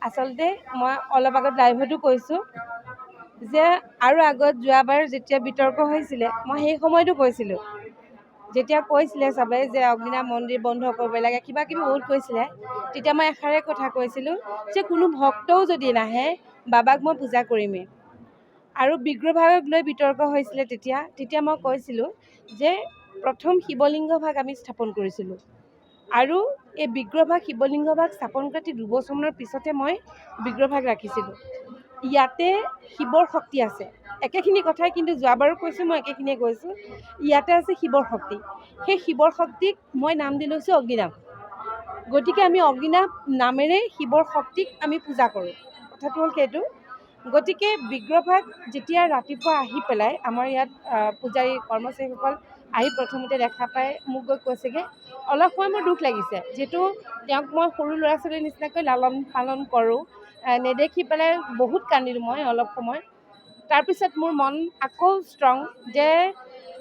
আচলতে মই অলপ আগত লাইভতো কৈছোঁ যে আৰু আগত যোৱাবাৰ যেতিয়া বিতৰ্ক হৈছিলে মই সেই সময়তো কৈছিলোঁ, যেতিয়া কৈছিলে চবে যে অগ্নিনাভ মন্দিৰ বন্ধ কৰিব লাগে কিবা কিবি বহুত কৈছিলে, তেতিয়া মই এষাৰে কথা কৈছিলোঁ যে কোনো ভক্তও যদি নাহে বাবাক মই পূজা কৰিমেই। আৰু বিগ্ৰহভাগক লৈ বিতৰ্ক হৈছিলে তেতিয়া মই কৈছিলোঁ যে প্ৰথম শিৱলিংগ ভাগ আমি স্থাপন কৰিছিলোঁ আৰু এই বিগ্ৰহভাগ শিৱলিংগভাগ স্থাপন কৰা 2 বছৰমানৰ পিছতে মই বিগ্ৰহভাগ ৰাখিছিলোঁ। ইয়াতে শিৱৰ শক্তি আছে, একেখিনি কথাই কিন্তু যোৱাবাৰো কৈছোঁ, মই একেখিনিয়ে কৈছোঁ। ইয়াতে আছে শিৱৰ শক্তি, সেই শিৱৰ শক্তিক মই নাম দি লৈছোঁ অগ্নিনাভ। গতিকে আমি অগ্নিনাভ নামেৰে শিৱৰ শক্তিক আমি পূজা কৰোঁ, কথাটো হ'ল সেইটো। গতিকে বিগ্ৰহভাগ যেতিয়া ৰাতিপুৱা আহি পেলাই আমাৰ ইয়াত পূজাৰী কৰ্মচাৰীসকল আহি প্ৰথমতে দেখা পাই মোক গৈ কৈছেগৈ, অলপ সময় মোৰ দুখ লাগিছে, যিহেতু তেওঁক মই সৰু ল'ৰা ছোৱালীৰ নিচিনাকৈ লালন পালন কৰোঁ। নেদেখি পেলাই বহুত কান্দিলোঁ মই অলপ সময়। তাৰপিছত মোৰ মন আকৌ ষ্ট্ৰং, যে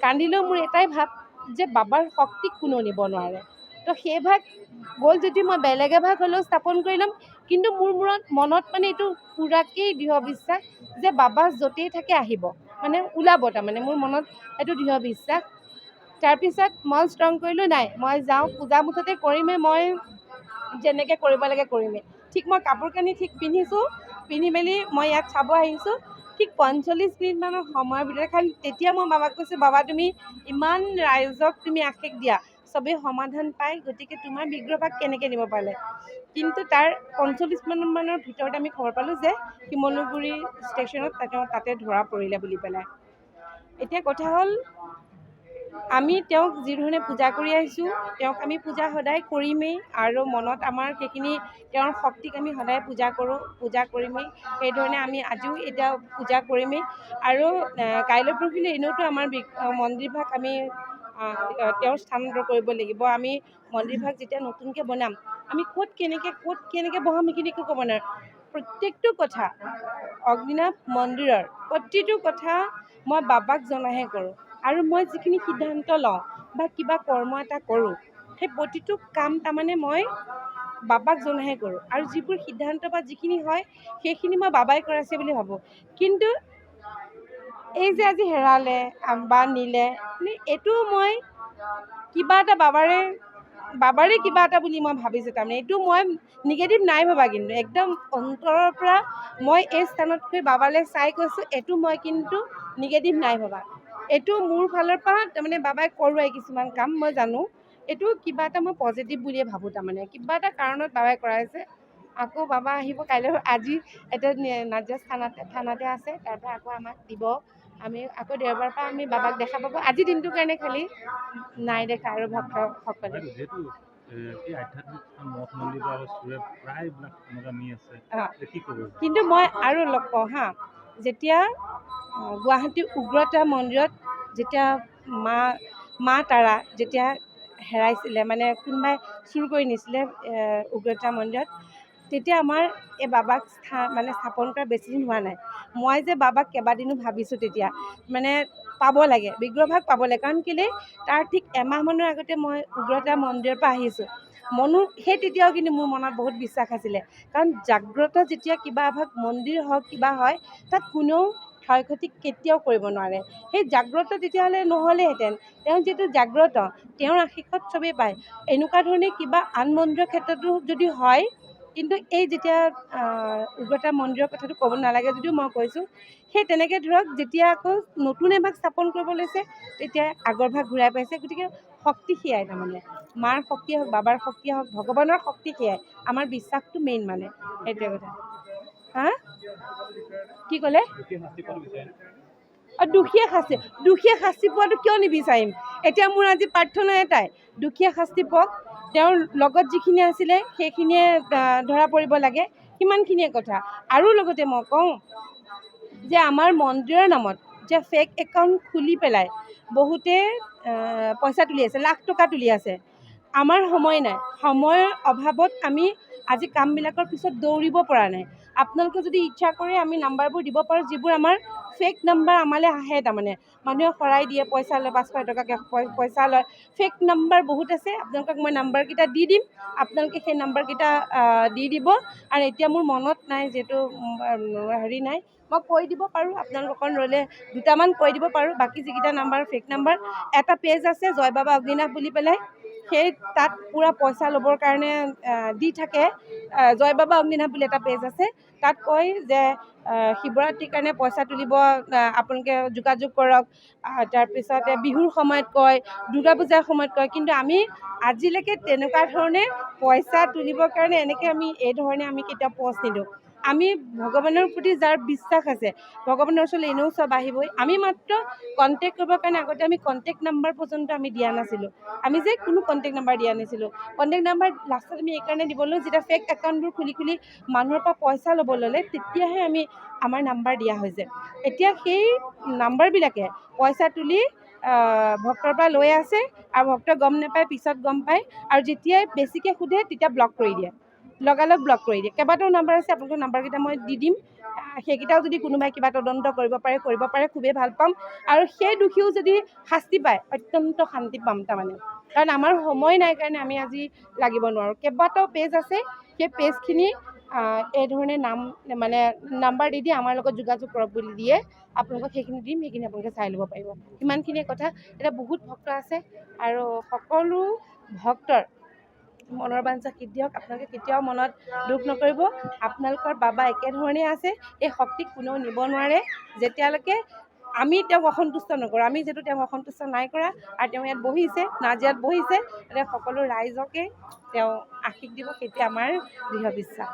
কান্দিলেও মোৰ এটাই ভাৱ যে বাবাৰ শক্তিক কোনেও নিব নোৱাৰে। তো সেই ভাগ গ'ল যদি মই বেলেগ এভাগ হ'লেও স্থাপন কৰি ল'ম, কিন্তু মোৰ মনত মানে এইটো পূৰাকেই দৃঢ় বিশ্বাস যে বাবা য'তেই থাকে আহিব, মানে ওলাব, তাৰমানে মোৰ মনত এইটো দৃঢ় বিশ্বাস। তাৰপিছত মই ষ্ট্ৰং কৰিলোঁ, নাই মই যাওঁ, পূজা মুঠতে কৰিমেই, মই যেনেকৈ কৰিব লাগে কৰিমেই। ঠিক মই কাপোৰ কানি ঠিক পিন্ধিছোঁ, পিন্ধি মেলি মই ইয়াত চাব আহিছোঁ। ঠিক 45 মিনিটমানৰ সময়ৰ ভিতৰত, কাৰণ তেতিয়া মই বাবাক কৈছোঁ, বাবা তুমি ইমান ৰাইজক তুমি আশীষ দিয়া, চবেই সমাধান পায়, গতিকে তোমাৰ বিগ্ৰহভাগ কেনেকৈ নিব পাৰিলে। কিন্তু তাৰ 45 মিনিটমানৰ ভিতৰত আমি খবৰ পালোঁ যে শিমলুগুৰি ষ্টেচনত তাতে ধৰা পৰিলে বুলি পেলাই। এতিয়া কথা হ'ল, আমি তেওঁক যিধৰণে পূজা কৰি আহিছোঁ, তেওঁক আমি পূজা সদায় কৰিমেই, আৰু মনত আমাৰ সেইখিনি তেওঁৰ শক্তিক আমি সদায় পূজা কৰোঁ, পূজা কৰিমেই। সেইধৰণে আমি আজিও এতিয়া পূজা কৰিমেই। আৰু কাইলৈ পৰহিলৈ এনেওতো আমাৰ মন্দিৰভাগ আমি তেওঁৰ স্থানান্তৰ কৰিব লাগিব। আমি মন্দিৰভাগ যেতিয়া নতুনকৈ বনাম, আমি ক'ত কেনেকৈ বহাম সেইখিনি একো ক'ব নোৱাৰোঁ। প্ৰত্যেকটো কথা অগ্নিনাভ মন্দিৰৰ প্ৰতিটো কথা মই বাবাক জনাইহে কৰোঁ। আৰু মই যিখিনি সিদ্ধান্ত লওঁ বা কিবা কৰ্ম এটা কৰোঁ, সেই প্ৰতিটো কাম তাৰমানে মই বাবাক জনাইহে কৰোঁ। আৰু যিবোৰ সিদ্ধান্ত বা যিখিনি হয় সেইখিনি মই বাবাই কৰাইছে বুলি ভাবোঁ। কিন্তু এই যে আজি হেৰালে বা নিলে, এইটো মই কিবা এটা বাবাৰে কিবা এটা বুলি মই ভাবিছোঁ। তাৰমানে এইটো মই নিগেটিভ নাই ভাবা, কিন্তু একদম অন্তৰৰ পৰা মই এই স্থানতকৈ বাবালৈ চাই কৈছোঁ, এইটো মই কিন্তু নিগেটিভ নাই ভাবা। এইটো মোৰ ফালৰ পৰা তাৰমানে বাবাই কৰোৱাই কিছুমান কাম মই জানো, এইটো কিবা এটা মই পজিটিভ বুলিয়ে ভাবোঁ। তাৰমানে কিবা এটা কাৰণত বাবাই কৰাইছে। আকৌ বাবা আহিব কাইলৈ, আজি এতিয়া নাজিৰা থানাতে আছে, তাৰপৰা আকৌ আমাক দিব। আমি আকৌ দেওবাৰৰ পৰা আমি বাবাক দেখা পাব। আজিৰ দিনটোৰ কাৰণে খালি নাই দেখা আৰু ভক্তসকলে। কিন্তু মই আৰু অলপ কওঁ হা, যেতিয়া গুৱাহাটীৰ উগ্ৰতাৰা মন্দিৰত যেতিয়া মা তাৰা যেতিয়া হেৰাইছিলে, মানে কোনোবাই চুৰ কৰি নিছিলে উগ্ৰতাৰা মন্দিৰত, তেতিয়া আমাৰ এই বাবাক স্থাপন কৰা বেছিদিন হোৱা নাই। মই যে বাবাক কেইবাদিনো ভাবিছোঁ, তেতিয়া মানে পাব লাগে, বিগ্ৰহভাগ পাব লাগে। কাৰণ কেলৈ তাৰ ঠিক এমাহমানৰ আগতে মই উগ্ৰতাৰা মন্দিৰৰ পৰা আহিছোঁ। সেই তেতিয়াও কিন্তু মোৰ মনত বহুত বিশ্বাস আছিলে, কাৰণ জাগ্ৰত যেতিয়া কিবা এভাগ মন্দিৰ হওক কিবা হয়, তাত কোনেও ক্ষয় ক্ষতি কেতিয়াও কৰিব নোৱাৰে। সেই জাগ্ৰত তেতিয়াহ'লে নহ'লেহেঁতেন। তেওঁ যিহেতু জাগ্ৰত, তেওঁৰ আশীৰ্বাদ চবেই পায়। এনেকুৱা ধৰণে কিবা আন মন্দিৰৰ ক্ষেত্ৰতো যদি হয়, কিন্তু এই যেতিয়া উগ্ৰতাৰা মন্দিৰৰ কথাটো ক'ব নালাগে যদিও মই কৈছোঁ, সেই তেনেকৈ ধৰক যেতিয়া আকৌ নতুন এভাগ স্থাপন কৰিব লৈছে, তেতিয়া আগৰ ভাগ ঘূৰাই পাইছে। গতিকে শক্তি সেয়াই, তাৰমানে মাৰ শক্তিয়ে হওক, বাবাৰ শক্তিয়ে হওক, ভগৱানৰ শক্তি সেয়াই। আমাৰ বিশ্বাসটো মেইন, মানে সেইটোৱে কথা। হা কি ক'লে? দুখীয়ে শাস্তি পোৱাটো কিয় নিবিচাৰিম? এতিয়া মোৰ আজি প্ৰাৰ্থনা এটাই, দুখীয়ে শাস্তি পাওক, তেওঁৰ লগত যিখিনি আছিলে সেইখিনিয়ে ধৰা পৰিব লাগে, সিমানখিনিয়ে কথা। আৰু লগতে মই কওঁ যে আমাৰ মন্দিৰৰ নামত যে ফেক একাউণ্ট খুলি পেলাই বহুতে পইচা তুলি আছে, লাখ টকা তুলি আছে। আমাৰ সময় নাই, সময়ৰ অভাৱত আমি আজি কামবিলাকৰ পিছত দৌৰিব পৰা নাই। আপোনালোকে যদি ইচ্ছা কৰে আমি নাম্বাৰবোৰ দিব পাৰোঁ, যিবোৰ আমাৰ ফেক নাম্বাৰ আমালৈ আহে। তাৰমানে মানুহে শৰাই দিয়ে, পইচা লয়, 500 টকাকৈ পইচা লয়। ফেক নাম্বাৰ বহুত আছে, আপোনালোকক মই নাম্বাৰকেইটা দি দিম, আপোনালোকে সেই নাম্বাৰকেইটা দি দিব। আৰু এতিয়া মোৰ মনত নাই, যিহেতু হেৰি নাই, মই কৈ দিব পাৰোঁ, আপোনালোকৰ ৰ'লে দুটামান কৈ দিব পাৰোঁ। বাকী যিকেইটা নাম্বাৰ ফেক নাম্বাৰ, এটা পেজ আছে জয় বাবা অগ্নিনাভ বুলি পেলাই, সেই তাত পূৰা পইচা ল'বৰ কাৰণে দি থাকে। জয় বাবা অগ্নিনাভ বুলি এটা পেজ আছে, তাত কয় যে শিৱৰাত্ৰিৰ কাৰণে পইচা তুলিব, আপোনালোকে যোগাযোগ কৰক। তাৰপিছতে বিহুৰ সময়ত কয়, দুৰ্গা পূজাৰ সময়ত কয়, কিন্তু আমি আজিলৈকে তেনেকুৱা ধৰণে পইচা তুলিবৰ কাৰণে এনেকৈ আমি এই ধৰণে আমি কেতিয়াও প'ষ্ট নিদিওঁ। আমি ভগৱানৰ প্ৰতি যাৰ বিশ্বাস আছে, ভগৱানৰ ওচৰলৈ এনেও চব আহিবই। আমি মাত্ৰ কণ্টেক্ট কৰিবৰ কাৰণে আগতে আমি কণ্টেক্ট নাম্বাৰ পৰ্যন্ত আমি দিয়া নাছিলোঁ। আমি যে কোনো কণ্টেক্ট নাম্বাৰ দিয়া নাছিলোঁ। কণ্টেক্ট নাম্বাৰ লাষ্টত আমি এইকাৰণে দিবলৈ, যেতিয়া ফেক একাউণ্টবোৰ খুলি মানুহৰ পৰা পইচা ল'ব ল'লে, তেতিয়াহে আমি আমাৰ নাম্বাৰ দিয়া হৈছে। এতিয়া সেই নাম্বাৰবিলাকে পইচা তুলি ভক্তৰ পৰা লৈ আছে, আৰু ভক্তই গম নাপায়, পিছত গম পায়। আৰু যেতিয়াই বেছিকৈ সোধে তেতিয়া ব্লক কৰি দিয়ে, লগালগ ব্লক কৰি দিয়ে। কেইবাটাও নাম্বাৰ আছে, আপোনালোকৰ নাম্বাৰকেইটা মই দি দিম। সেইকেইটাও যদি কোনোবাই কিবা তদন্ত কৰিব পাৰে, খুবেই ভাল পাম। আৰু সেই দোষীও যদি শাস্তি পায়, অত্যন্ত শান্তি পাম। তাৰমানে কাৰণ আমাৰ সময় নাই কাৰণে আমি আজি লাগিব নোৱাৰোঁ। কেইবাটাও পেজ আছে, সেই পেজখিনি এই ধৰণে নাম্বাৰ দি আমাৰ লগত যোগাযোগ কৰক বুলি দিয়ে। আপোনালোকক সেইখিনি দিম, সেইখিনি আপোনালোকে চাই ল'ব পাৰিব। ইমানখিনিয়ে কথা। এতিয়া বহুত ভক্ত আছে, আৰু সকলো ভক্তৰ মনৰ বাঞ্ছা সিদ্ধি হওক। আপোনালোকে কেতিয়াও মনত দুখ নকৰিব, আপোনালোকৰ বাবা একেধৰণে আছে। এই শক্তিক কোনেও নিব নোৱাৰে, যেতিয়ালৈকে আমি তেওঁক অসন্তুষ্ট নকৰোঁ। আমি যিহেতু তেওঁক অসন্তুষ্ট নাই কৰা, আৰু তেওঁ ইয়াত বহিছে, নাজিৰাত বহিছে, এতিয়া সকলো ৰাইজকে তেওঁ আশীষ দিব, সেইটোৱে আমাৰ দৃঢ় বিশ্বাস।